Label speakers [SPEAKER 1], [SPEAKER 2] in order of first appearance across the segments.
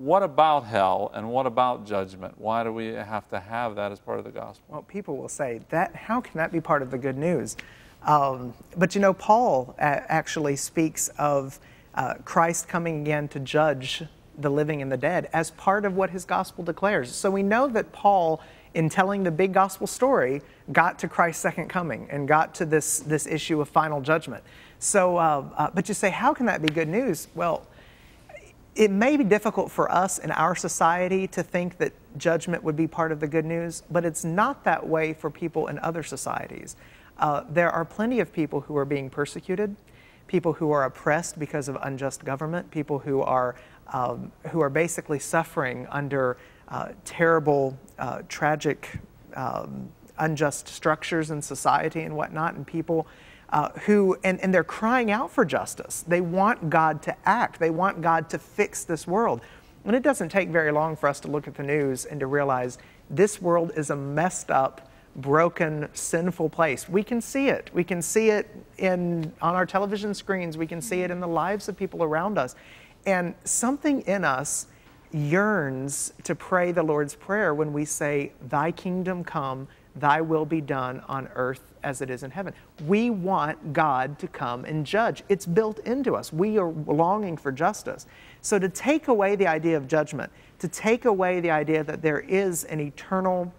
[SPEAKER 1] what about hell and what about judgment? Why do we have to have that as part of the gospel?
[SPEAKER 2] Well, people will say, that, how can that be part of the good news? But you know, Paul actually speaks of Christ coming again to judge the living and the dead as part of what his gospel declares. So we know that Paul, in telling the big gospel story, got to Christ's second coming and got to this issue of final judgment. So, but you say, how can that be good news? Well, it may be difficult for us in our society to think that judgment would be part of the good news, but it's not that way for people in other societies. There are plenty of people who are being persecuted, people who are oppressed because of unjust government, people who are basically suffering under terrible, tragic, unjust structures in society and whatnot, and people and they're crying out for justice. They want God to act. They want God to fix this world. And it doesn't take very long for us to look at the news and to realize this world is a messed up, broken, sinful place. We can see it. We can see it on our television screens. We can see it in the lives of people around us. And something in us yearns to pray the Lord's Prayer when we say, "Thy kingdom come, thy will be done on earth as it is in heaven." We want God to come and judge. It's built into us. We are longing for justice. So to take away the idea of judgment, to take away the idea that there is an eternal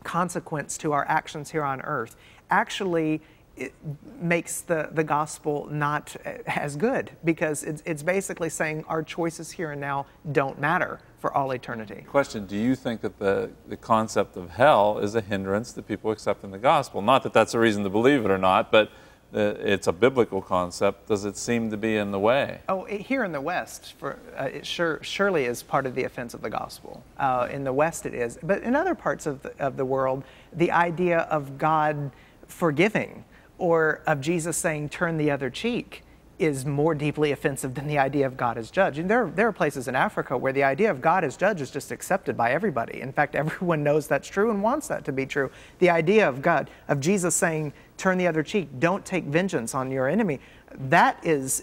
[SPEAKER 2] consequence to our actions here on earth, actually it makes the gospel not as good, because it's basically saying our choices here and now don't matter for all eternity.
[SPEAKER 1] Question, do you think that the concept of hell is a hindrance that people accept in the gospel? Not that that's a reason to believe it or not, but it's a biblical concept. Does it seem to be in the way?
[SPEAKER 2] Oh, here in the West, it surely is part of the offense of the gospel. In the West it is. But in other parts of the world, the idea of God forgiving, or of Jesus saying, "Turn the other cheek," is more deeply offensive than the idea of God as judge. And there are places in Africa where the idea of God as judge is just accepted by everybody. In fact, everyone knows that's true and wants that to be true. The idea of God, of Jesus saying, "Turn the other cheek, don't take vengeance on your enemy," that is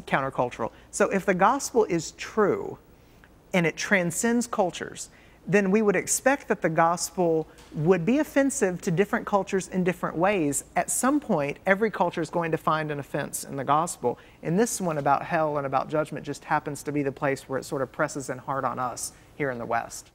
[SPEAKER 2] countercultural. So if the gospel is true and it transcends cultures, then we would expect that the gospel would be offensive to different cultures in different ways. At some point, every culture is going to find an offense in the gospel. And this one about hell and about judgment just happens to be the place where it sort of presses in hard on us here in the West.